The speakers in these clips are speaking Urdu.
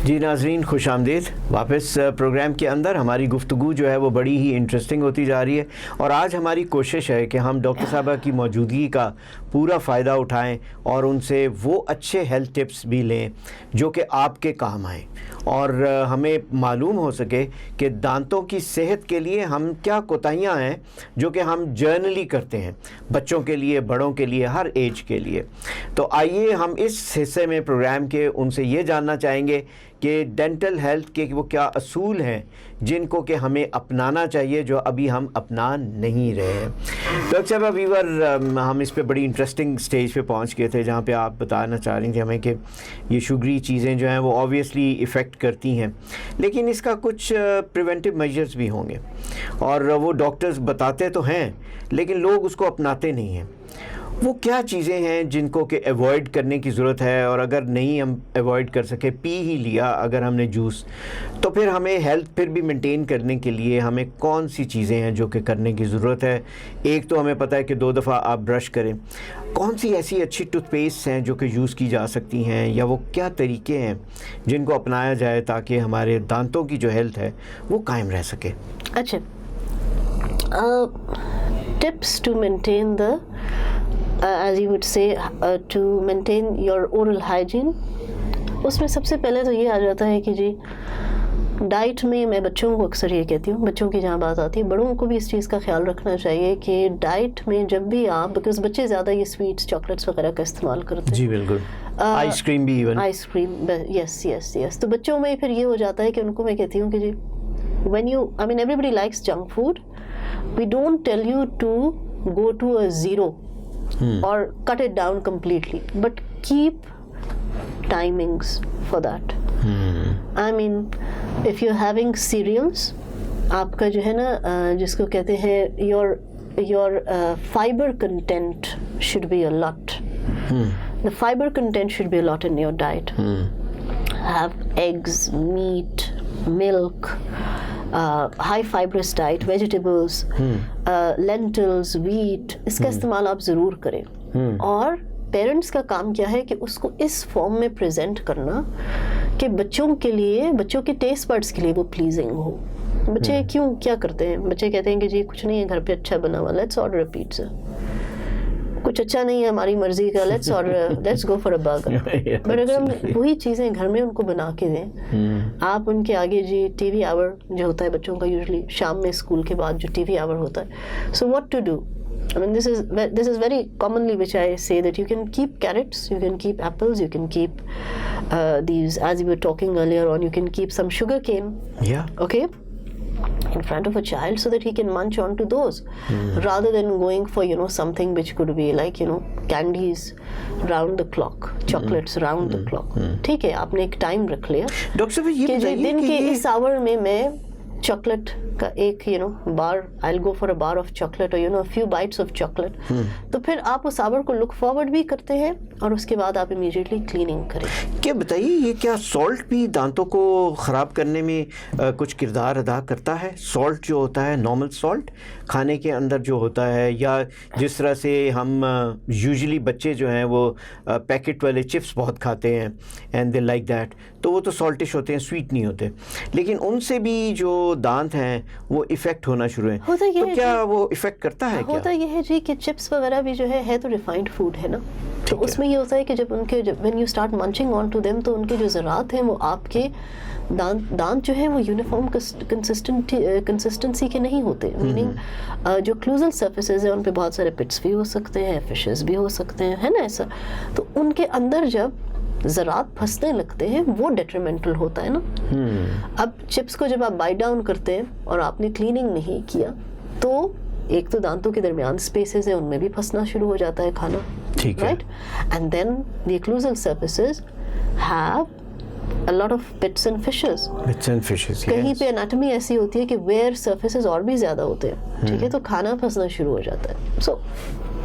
جی ناظرین، خوش آمدید واپس پروگرام کے اندر. ہماری گفتگو جو ہے وہ بڑی ہی انٹرسٹنگ ہوتی جا رہی ہے اور آج ہماری کوشش ہے کہ ہم ڈاکٹر صاحبہ کی موجودگی کا پورا فائدہ اٹھائیں اور ان سے وہ اچھے ہیلتھ ٹپس بھی لیں جو کہ آپ کے کام آئیں اور ہمیں معلوم ہو سکے کہ دانتوں کی صحت کے لیے ہم کیا کوتاہیاں ہیں جو کہ ہم جرنلی کرتے ہیں، بچوں کے لیے، بڑوں کے لیے، ہر ایج کے لیے. تو آئیے ہم اس حصے میں پروگرام کے ان سے یہ جاننا چاہیں گے کہ ڈینٹل ہیلتھ کے وہ کیا اصول ہیں جن کو کہ ہمیں اپنانا چاہیے جو ابھی ہم اپنا نہیں رہے. ڈاکٹر صاحب ویور، ہم اس پہ بڑی انٹرسٹنگ سٹیج پہ پہنچ گئے تھے جہاں پہ آپ بتانا چاہ رہی تھیں ہمیں کہ یہ شوگری چیزیں جو ہیں وہ آبویسلی افیکٹ کرتی ہیں، لیکن اس کا کچھ پریونٹیو میجرز بھی ہوں گے اور وہ ڈاکٹرز بتاتے تو ہیں لیکن لوگ اس کو اپناتے نہیں ہیں. وہ کیا چیزیں ہیں جن کو کہ ایوائڈ کرنے کی ضرورت ہے، اور اگر نہیں ہم ایوائڈ کر سکے، پی ہی لیا اگر ہم نے جوس، تو پھر ہمیں ہیلتھ پھر بھی مینٹین کرنے کے لیے ہمیں کون سی چیزیں ہیں جو کہ کرنے کی ضرورت ہے؟ ایک تو ہمیں پتہ ہے کہ 2 دفعہ آپ برش کریں. کون سی ایسی اچھی ٹوتھ پیسٹ ہیں جو کہ یوز کی جا سکتی ہیں، یا وہ کیا طریقے ہیں جن کو اپنایا جائے تاکہ ہمارے دانتوں کی جو ہیلتھ ہے وہ قائم رہ سکے؟ اچھا، tips to maintain the as you would say to maintain your oral hygiene. اس میں سب سے پہلے تو یہ آ جاتا ہے کہ جی ڈائٹ میں، میں بچوں کو اکثر یہ کہتی ہوں، بچوں کی جہاں بات آتی ہے، بڑوں کو بھی اس چیز کا خیال رکھنا چاہیے کہ ڈائٹ میں جب بھی آپ، بیکاز بچے زیادہ یہ سویٹس، چاکلیٹس وغیرہ کا استعمال کرتے ہیں. جی بالکل، آئس کریم بھی، ایون آئس کریم، یس. تو بچوں میں پھر یہ ہو جاتا ہے کہ ان کو میں کہتی ہوں کہ جی when you, I mean everybody likes junk food, we don't tell you to go to a zero or cut it down completely, but keep timings for that. I mean if you're having cereals, آپ کا جو ہے نا جس کو کہتے ہیں your fiber content should be a lot. The fiber content should be a lot in your diet. Have eggs, meat, milk, high fibrous diet, vegetables, lentils, wheat. اس کا استعمال آپ ضرور کریں. اور پیرنٹس کا کام کیا ہے کہ اس کو اس فارم میں پریزنٹ کرنا کہ بچوں کے لیے، بچوں کے ٹیسٹ بڈس کے لیے وہ پلیزنگ ہو. بچے کیا کرتے ہیں؟ بچے کہتے ہیں کہ جی کچھ نہیں ہے گھر پہ اچھا بنا ہوا، لیٹس آرڈر اے پیزا. کچھ اچھا نہیں ہے ہماری مرضی کا، let's go for a burger. But اگر ہم وہی چیزیں گھر میں ان کو بنا کے دیں، آپ ان کے آگے جی ٹی وی آور جو ہوتا ہے بچوں کا یوزلی شام میں اسکول کے بعد جو ٹی وی آور ہوتا ہے، so what to do. I mean this is very commonly which I say that you can keep carrots, you can keep apples, you can keep these, as you were talking earlier on, you can keep some sugar cane, okay, in front of a child so that he can munch onto those, rather than going for something which could be like candies round the clock, chocolates round the clock. ٹھیک ہے، آپ نے ایک ٹائم رکھ لیا ڈاکٹر صاحب یہ کہ دن کے اس آور میں چاکلیٹ کا ایک بار، I'll go for a bar of chocolate or a few bites of chocolate. تو پھر آپ اس آور کو لک فارورڈ بھی کرتے ہیں اور اس کے بعد آپ امیڈیٹلی کلیننگ کریں. کیا بتائیے، یہ کیا سالٹ بھی دانتوں کو خراب کرنے میں کچھ کردار ادا کرتا ہے؟ سالٹ جو ہوتا ہے، نارمل سالٹ کھانے کے اندر جو ہوتا ہے، یا جس طرح سے ہم یوزلی بچے جو ہیں وہ پیکٹ والے چپس بہت کھاتے ہیں اینڈ دے لائک دیٹ، تو وہ تو سالٹش ہوتے ہیں، سویٹ نہیں ہوتے، لیکن ان سے بھی جو دانت ہیں وہ افیکٹ ہونا شروع ہیں. تو کیا وہ افیکٹ کرتا ہے؟ ہوتا یہ ہے جی کہ چپس وغیرہ بھی جو ہے تو ریفائنڈ فوڈ ہے نا، تو اس میں یہ ہوتا ہے کہ جب ان کے when you start munching on to them تو ان کے جو ذرات ہیں وہ آپ کے دانت جو ہے وہ یونیفارم کنسسٹنسی کے نہیں ہوتے. میننگ جو کلوزل سرفیسز ہیں ان پہ بہت سارے پٹس بھی ہو سکتے ہیں، فشز بھی ہو سکتے ہیں، ہے نا ایسا. تو ان کے اندر جب ذرات پھنسنے لگتے ہیں وہ ڈیٹریمنٹل ہوتا ہے نا. اب چپس کو جب آپ بائٹ ڈاؤن کرتے ہیں اور آپ نے کلیننگ نہیں کیا تو ایک تو دانتوں کے درمیان سپیسز ہیں ان میں بھی پھنسنا شروع ہو جاتا ہے کھانا، right. And then the occlusal surfaces have a lot of bits and fishes. کہیں پہ اناٹمی ایسی ہوتی ہے کہ ویئر سرفیسز اور بھی زیادہ ہوتے ہیں، ٹھیک ہے، تو کھانا پھنسنا شروع ہو جاتا ہے. سو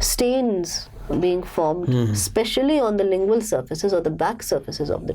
stains being formed, especially on the lingual surfaces or the back surfaces of the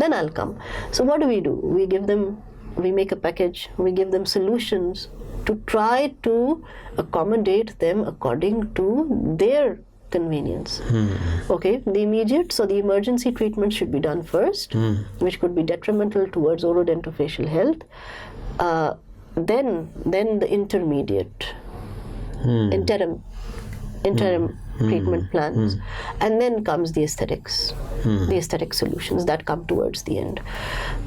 then I'll come. So what do? We make a package, we give them solutions to try to accommodate them according to their convenience. Okay, the emergency treatment should be done first, which could be detrimental towards orodentofacial health. Then the intermediate, interim treatment plans, and then comes the aesthetics, the aesthetic solutions that come towards the end.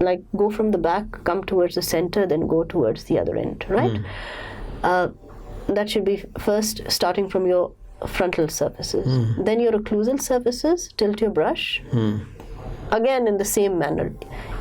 like go from the back, come towards the center, then go towards the other end, right? That should be first starting from your frontal surfaces, then your occlusal surfaces, tilt your brush, again in the same manner,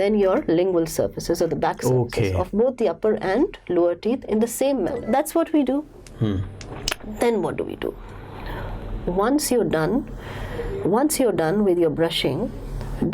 then your lingual surfaces or the back surfaces of both the upper and lower teeth in the same manner. That's what we do. Then what do we do? Once you're done with your brushing,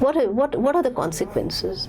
what are the consequences?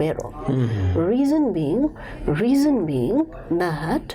wear off. Reason being that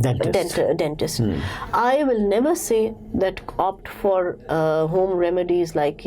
dentist. I will never say that opt for home remedies like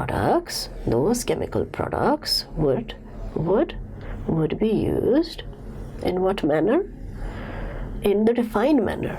products would be used in what manner? In the refined manner,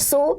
So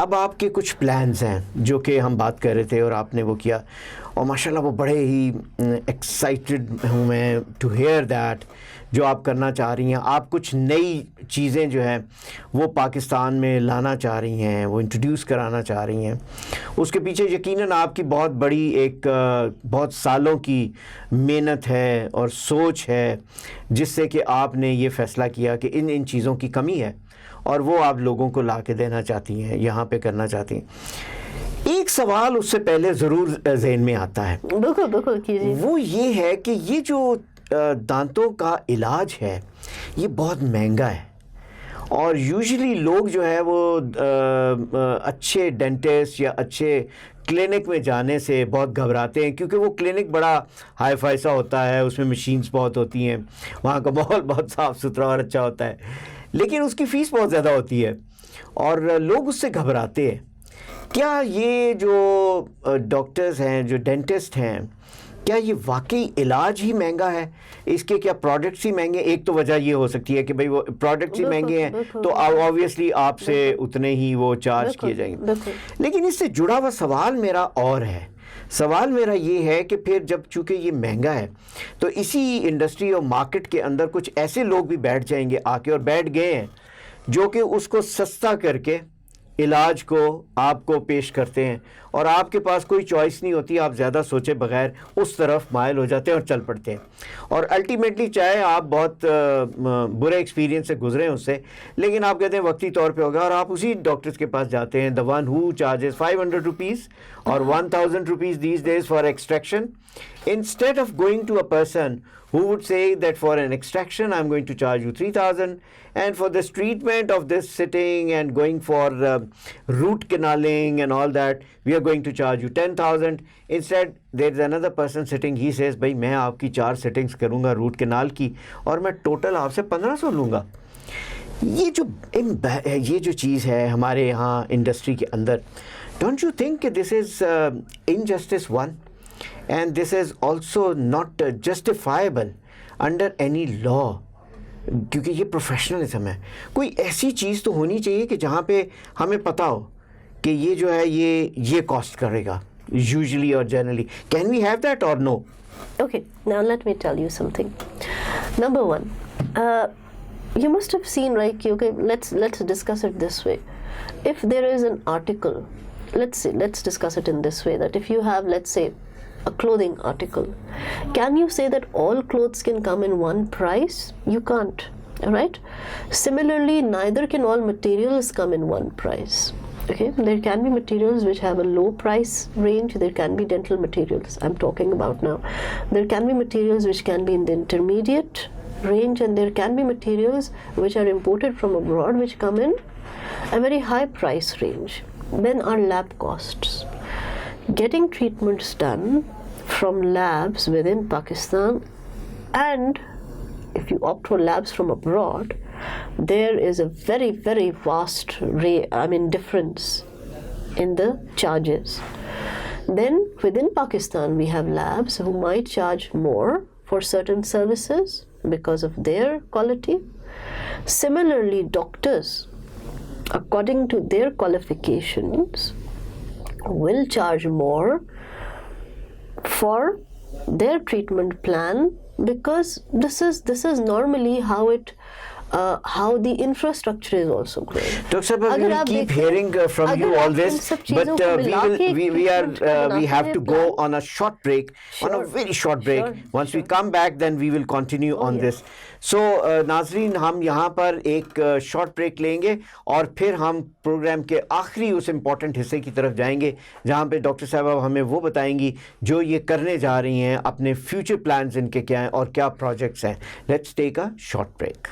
اب آپ کے کچھ پلانز ہیں جو کہ ہم بات کر رہے تھے اور آپ نے وہ کیا, اور ماشاءاللہ وہ بڑے ہی ایکسائٹڈ ہوں میں ٹو ہیئر دیٹ جو آپ کرنا چاہ رہی ہیں. آپ کچھ نئی چیزیں جو ہیں وہ پاکستان میں لانا چاہ رہی ہیں, وہ انٹروڈیوس کرانا چاہ رہی ہیں. اس کے پیچھے یقیناً آپ کی بہت بڑی ایک بہت سالوں کی محنت ہے اور سوچ ہے جس سے کہ آپ نے یہ فیصلہ کیا کہ ان چیزوں کی کمی ہے اور وہ آپ لوگوں کو لا کے دینا چاہتی ہیں, یہاں پہ کرنا چاہتی ہیں. ایک سوال اس سے پہلے ضرور ذہن میں آتا ہے, بالکل بالکل کیجیے. وہ یہ ہے کہ یہ جو دانتوں کا علاج ہے یہ بہت مہنگا ہے, اور یوزلی لوگ جو ہے وہ اچھے ڈینٹسٹ یا اچھے کلینک میں جانے سے بہت گھبراتے ہیں, کیونکہ وہ کلینک بڑا ہائی فائی سا ہوتا ہے, اس میں مشینز بہت ہوتی ہیں, وہاں کا ماحول بہت صاف ستھرا اور اچھا ہوتا ہے, لیکن اس کی فیس بہت زیادہ ہوتی ہے اور لوگ اس سے گھبراتے ہیں. کیا یہ جو ڈاکٹرز ہیں, جو ڈینٹسٹ ہیں, کیا یہ واقعی علاج ہی مہنگا ہے؟ اس کے کیا پروڈکٹس ہی مہنگے؟ ایک تو وجہ یہ ہو سکتی ہے کہ بھئی وہ پروڈکٹس ہی مہنگے ہیں تو آبویسلی آپ سے اتنے ہی وہ چارج کیے جائیں گے. لیکن اس سے جڑا ہوا سوال میرا اور ہے. سوال میرا یہ ہے کہ پھر جب چونکہ یہ مہنگا ہے تو اسی انڈسٹری اور مارکیٹ کے اندر کچھ ایسے لوگ بھی بیٹھ جائیں گے آ کے, اور بیٹھ گئے ہیں, جو کہ اس کو سستا کر کے علاج کو آپ کو پیش کرتے ہیں, اور آپ کے پاس کوئی چوائس نہیں ہوتی, آپ زیادہ سوچے بغیر اس طرف مائل ہو جاتے ہیں اور چل پڑتے ہیں. اور الٹیمیٹلی چاہے آپ بہت برے ایکسپیرینس سے گزرے اس سے, لیکن آپ کہتے ہیں وقتی طور پہ ہوگا, اور آپ اسی ڈاکٹرز کے پاس جاتے ہیں, the one who charges 500 rupees or 1000 rupees these days for extraction, instead of going to a person who would say that for an extraction I'm going to charge you 3000, and for this treatment of this sitting and going for root canaling and all that we are going to charge you 10,000. Instead there is another person sitting, he says bhai میں آپ کی 4 sittings کروں گا روٹ کنال کی اور میں ٹوٹل آپ سے 1500 لوں گا. یہ جو چیز ہے ہمارے یہاں انڈسٹری کے اندر, ڈونٹ یو تھنک کہ this is injustice one, and this is also not justifiable under any law, کیونکہ یہ پروفیشنلزم ہے. کوئی ایسی چیز تو ہونی چاہیے کہ جہاں پہ ہمیں پتہ ہو کہ یہ جو ہے یہ کاسٹ کرے گا یوزلی اور generally. Can we have that or no? Okay, now let me tell you something. Number one, you must have seen, right? Okay, let's discuss it this way. If there is an article, let's discuss it in this way, that if you have, let's say, a clothing article, can you say that all clothes can come in one price? You can't, right? Similarly, neither can all materials come in one price. Okay, there can be materials which have a low price range. There can be dental materials I'm talking about now. There can be materials which can be in the intermediate range, and there can be materials which are imported from abroad which come in a very high price range. Then our lab costs. Getting treatments done from labs within Pakistan, and if you opt for labs from abroad, there is a very, very vast difference in the charges. Then within Pakistan we have labs who might charge more for certain services because of their quality. Similarly, doctors, according to their qualifications, will charge more for their treatment plan, because this is normally how the infrastructure is also growing. Dr. Sabha, we will keep hearing from you all this, but we have to go on a short break, on a very short break. Once we come back, then we will continue on this. So ناظرین, ہم یہاں پر ایک شارٹ بریک لیں گے اور پھر ہم پروگرام کے آخری اس امپورٹنٹ حصے کی طرف جائیں گے جہاں پہ ڈاکٹر صاحبہ ہمیں وہ بتائیں گی جو یہ کرنے جا رہی ہیں, اپنے فیوچر پلانز ان کے کیا ہیں اور کیا پروجیکٹس ہیں. Let's take a short break.